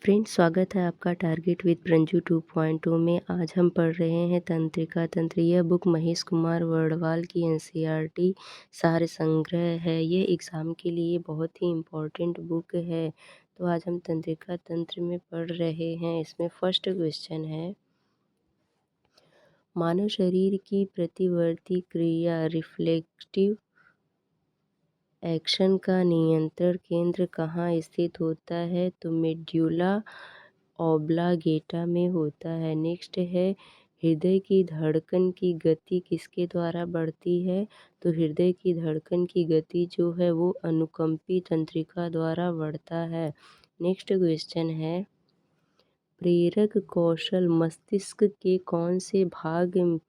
Friends, स्वागत है आपका टारगेट विद प्रंजू 2.0 में। आज हम पढ़ रहे हैं तंत्रिका तंत्र। यह बुक महेश कुमार वर्डवाल की एनसीईआरटी सार संग्रह है। यह एग्ज़ाम के लिए बहुत ही इम्पोर्टेंट बुक है। तो आज हम तंत्रिका तंत्र में पढ़ रहे हैं। इसमें फर्स्ट क्वेश्चन है, मानव शरीर की प्रतिवर्ती क्रिया रिफ्लेक्टिव एक्शन का नियंत्रण केंद्र कहाँ स्थित होता है? तो मेड्यूला ऑब्लांगेटा में होता है। नेक्स्ट है, हृदय की धड़कन की गति किसके द्वारा बढ़ती है? तो हृदय की धड़कन की गति जो है वो अनुकंपी तंत्रिका द्वारा बढ़ता है। नेक्स्ट क्वेश्चन है, प्रेरक कौशल मस्तिष्क के कौन से भाग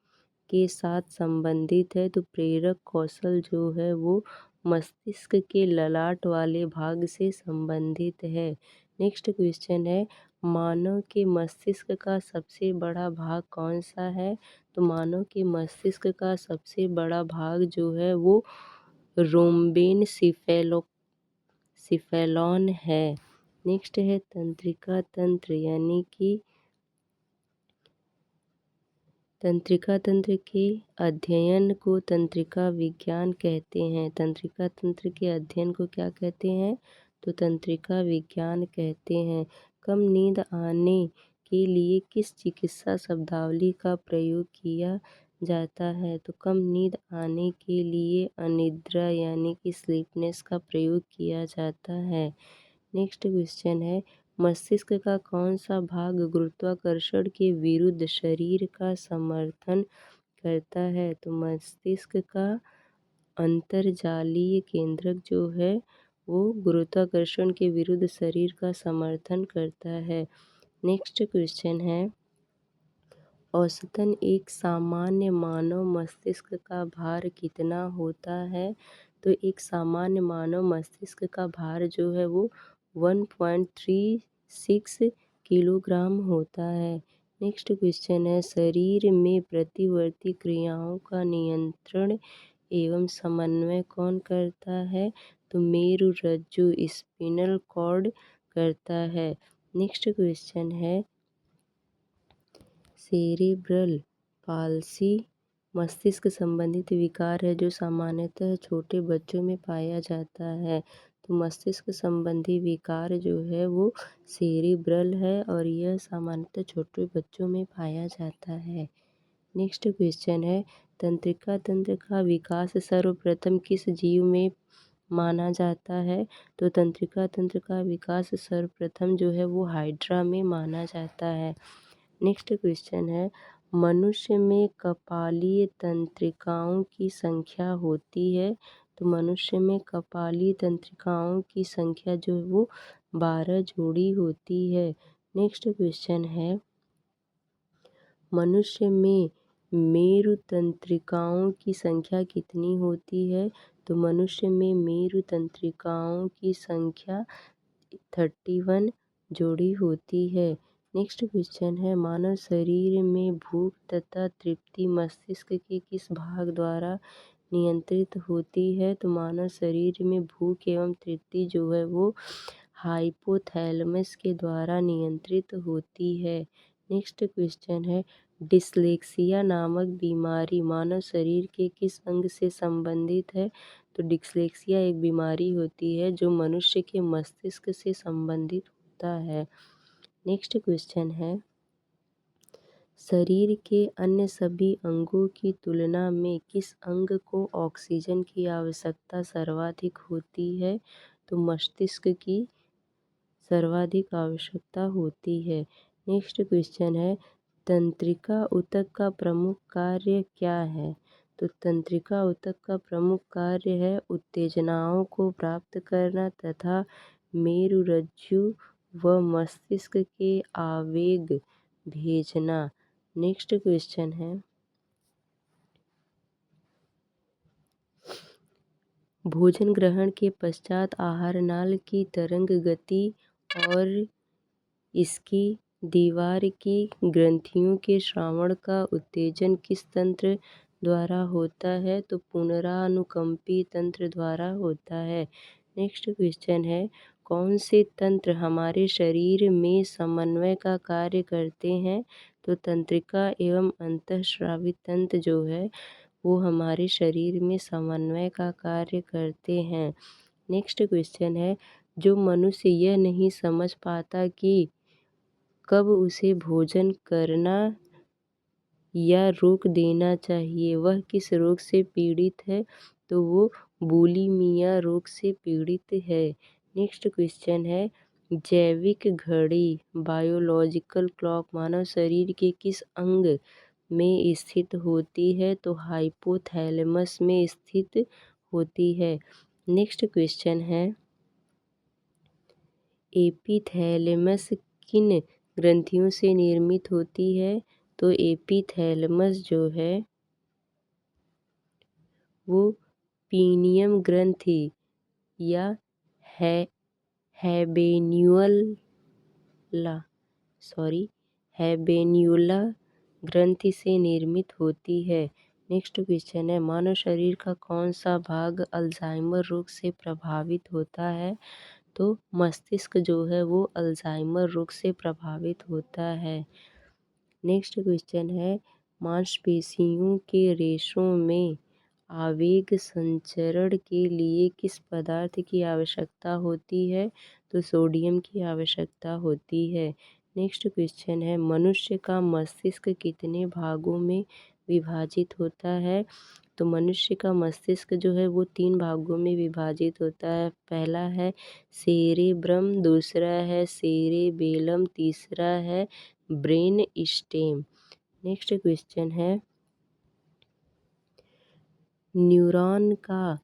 के साथ संबंधित है? तो प्रेरक कौशल जो है वो मस्तिष्क के ललाट वाले भाग से संबंधित है। नेक्स्ट क्वेश्चन है, मानव के मस्तिष्क का सबसे बड़ा भाग कौन सा है? तो मानव के मस्तिष्क का सबसे बड़ा भाग जो है वो रोम्बेन सिफेलॉन है। नेक्स्ट है, तंत्रिका तंत्र यानी कि तंत्रिका तंत्र के अध्ययन को तंत्रिका विज्ञान कहते हैं। तंत्रिका तंत्र के अध्ययन को क्या कहते हैं? तो तंत्रिका विज्ञान कहते हैं। कम नींद आने के लिए किस चिकित्सा शब्दावली का प्रयोग किया जाता है? तो कम नींद आने के लिए अनिद्रा यानी कि स्लीपनेस का प्रयोग किया जाता है। नेक्स्ट क्वेश्चन है, मस्तिष्क का कौन सा भाग गुरुत्वाकर्षण के विरुद्ध शरीर का समर्थन करता है? तो मस्तिष्क का अंतर्जालीय केंद्रक जो है वो गुरुत्वाकर्षण के विरुद्ध शरीर का समर्थन करता है। नेक्स्ट क्वेश्चन है, औसतन एक सामान्य मानव मस्तिष्क का भार कितना होता है? तो एक सामान्य मानव मस्तिष्क का भार जो है वो 1.36 किलोग्राम होता है। नेक्स्ट क्वेश्चन है, शरीर में प्रतिवर्ती क्रियाओं का नियंत्रण एवं समन्वय कौन करता है? तो मेरुरज्जु स्पिनल कॉर्ड करता है। नेक्स्ट क्वेश्चन है, सेरेब्रल पाल्सी मस्तिष्क संबंधित विकार है जो सामान्यतः छोटे बच्चों में पाया जाता है। तो मस्तिष्क संबंधी विकार जो है वो सेरेब्रल है और यह सामान्यतः छोटे बच्चों में पाया जाता है। नेक्स्ट क्वेश्चन है, तंत्रिका तंत्र का विकास सर्वप्रथम किस जीव में माना जाता है? तो तंत्रिका तंत्र का विकास सर्वप्रथम जो है वो हाइड्रा में माना जाता है। नेक्स्ट क्वेश्चन है, मनुष्य में कपालीय तंत्रिकाओं की संख्या होती है? तो मनुष्य में कपालीय तंत्रिकाओं की संख्या जो है वो 12 जोड़ी होती है। नेक्स्ट क्वेश्चन है, मनुष्य में मेरु तंत्रिकाओं की संख्या कितनी होती है? तो मनुष्य में मेरु तंत्रिकाओं की संख्या 31 जोड़ी होती है। नेक्स्ट क्वेश्चन है, मानव शरीर में भूख तथा तृप्ति मस्तिष्क के किस भाग द्वारा नियंत्रित होती है? तो मानव शरीर में भूख एवं तृप्ति जो है वो हाइपोथैलेमस के द्वारा नियंत्रित होती है। नेक्स्ट क्वेश्चन है, डिस्लेक्सिया नामक बीमारी मानव शरीर के किस अंग से संबंधित है? तो डिस्लेक्सिया एक बीमारी होती है जो मनुष्य के मस्तिष्क से संबंधित होता है। नेक्स्ट क्वेश्चन है, शरीर के अन्य सभी अंगों की तुलना में किस अंग को ऑक्सीजन की आवश्यकता सर्वाधिक होती है? तो मस्तिष्क की सर्वाधिक आवश्यकता होती है। नेक्स्ट क्वेश्चन है, तंत्रिका ऊतक का प्रमुख कार्य क्या है? तो तंत्रिका ऊतक का प्रमुख कार्य है उत्तेजनाओं को प्राप्त करना तथा मेरुरज्जु व मस्तिष्क के आवेग भेजना। नेक्स्ट क्वेश्चन है, भोजन ग्रहण के पश्चात आहार नाल की तरंग गति और इसकी दीवार की ग्रंथियों के श्रावण का उत्तेजन किस तंत्र द्वारा होता है? तो पुनरानुकंपी तंत्र द्वारा होता है। नेक्स्ट क्वेश्चन है, कौन से तंत्र हमारे शरीर में समन्वय का कार्य करते हैं? तो तंत्रिका एवं अंतःस्रावी तंत्र जो है वो हमारे शरीर में समन्वय का कार्य करते हैं। नेक्स्ट क्वेश्चन है, जो मनुष्य यह नहीं समझ पाता कि कब उसे भोजन करना या रोक देना चाहिए, वह किस रोग से पीड़ित है? तो वो बुलिमिया रोग से पीड़ित है। नेक्स्ट क्वेश्चन है, जैविक घड़ी बायोलॉजिकल क्लॉक मानव शरीर के किस अंग में स्थित होती है? तो हाइपोथैलेमस में स्थित होती है। नेक्स्ट क्वेश्चन है, एपिथैलेमस किन ग्रंथियों से निर्मित होती है? तो एपिथैलेमस जो है वो पीनियम ग्रंथि या है हैबेन्यूला हैबेन्यूला ग्रंथि से निर्मित होती है। नेक्स्ट क्वेश्चन है, मानव शरीर का कौन सा भाग अल्जाइमर रोग से प्रभावित होता है? तो मस्तिष्क जो है वो अल्जाइमर रोग से प्रभावित होता है। नेक्स्ट क्वेश्चन है, मांसपेशियों के रेशों में आवेग संचरण के लिए किस पदार्थ की आवश्यकता होती है? तो सोडियम की आवश्यकता होती है। नेक्स्ट क्वेश्चन है, मनुष्य का मस्तिष्क कितने भागों में विभाजित होता है? तो मनुष्य का मस्तिष्क जो है वो 3 भागों में विभाजित होता है। पहला है सेरेब्रम, दूसरा है सेरेबेलम, तीसरा है ब्रेन स्टेम। नेक्स्ट क्वेश्चन है, न्यूरॉन का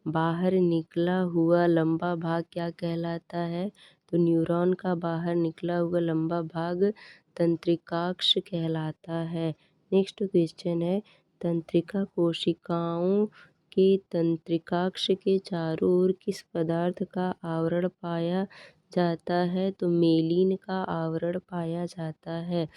बाहर निकला हुआ लंबा भाग क्या कहलाता है? तो न्यूरॉन का बाहर निकला हुआ लंबा भाग तंत्रिकाक्ष कहलाता है। नेक्स्ट क्वेश्चन है, तंत्रिका कोशिकाओं के तंत्रिकाक्ष के चारों ओर किस पदार्थ का आवरण पाया जाता है? तो मेलिन का आवरण पाया जाता है।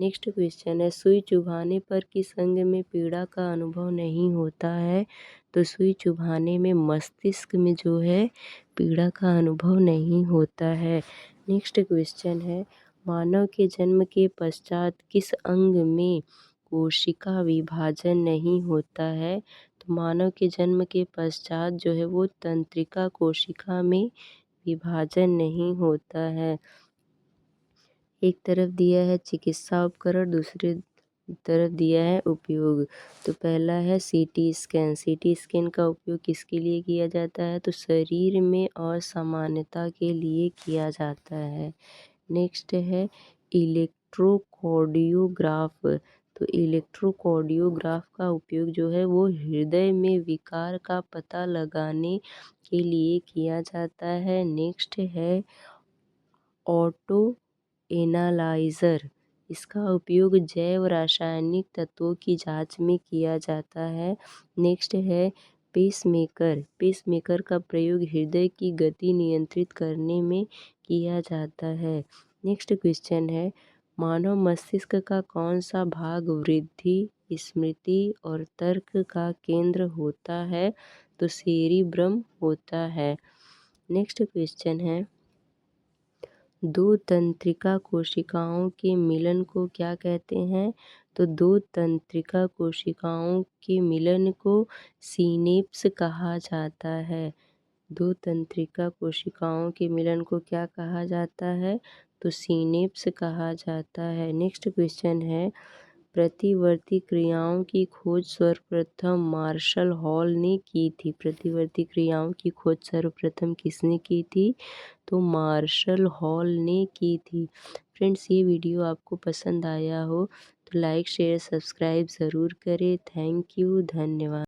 नेक्स्ट क्वेश्चन है, सुई चुभाने पर किस अंग में पीड़ा का अनुभव नहीं होता है? तो सुई चुभाने में मस्तिष्क में जो है पीड़ा का अनुभव नहीं होता है। नेक्स्ट क्वेश्चन है, मानव के जन्म के पश्चात किस अंग में कोशिका विभाजन नहीं होता है? तो मानव के जन्म के पश्चात जो है वो तंत्रिका कोशिका में विभाजन नहीं होता है। एक तरफ दिया है चिकित्सा उपकरण, दूसरे तरफ दिया है उपयोग। तो पहला है सीटी स्कैन। सीटी स्कैन का उपयोग किसके लिए किया जाता है? तो शरीर में असामान्यता के लिए किया जाता है। नेक्स्ट है इलेक्ट्रोकार्डियोग्राफ। तो इलेक्ट्रोकार्डियोग्राफ का उपयोग जो है वो हृदय में विकार का पता लगाने के लिए किया जाता है। नेक्स्ट है ऑटो एनालाइज़र। इसका उपयोग जैव रासायनिक तत्वों की जांच में किया जाता है। नेक्स्ट है पेसमेकर। पेसमेकर का प्रयोग हृदय की गति नियंत्रित करने में किया जाता है। नेक्स्ट क्वेश्चन है, मानव मस्तिष्क का कौन सा भाग वृद्धि, स्मृति और तर्क का केंद्र होता है? तो सेरिब्रम होता है। नेक्स्ट क्वेश्चन है, दो तंत्रिका कोशिकाओं के मिलन को क्या कहते हैं? तो दो तंत्रिका कोशिकाओं के मिलन को सिनेप्स कहा जाता है। दो तंत्रिका कोशिकाओं के मिलन को क्या कहा जाता है? तो सिनेप्स कहा जाता है। नेक्स्ट क्वेश्चन है, प्रतिवर्ती क्रियाओं की खोज सर्वप्रथम मार्शल हॉल ने की थी। प्रतिवर्ती क्रियाओं की खोज सर्वप्रथम किसने की थी? तो मार्शल हॉल ने की थी। फ्रेंड्स, ये वीडियो आपको पसंद आया हो तो लाइक शेयर सब्सक्राइब ज़रूर करें। थैंक यू, धन्यवाद।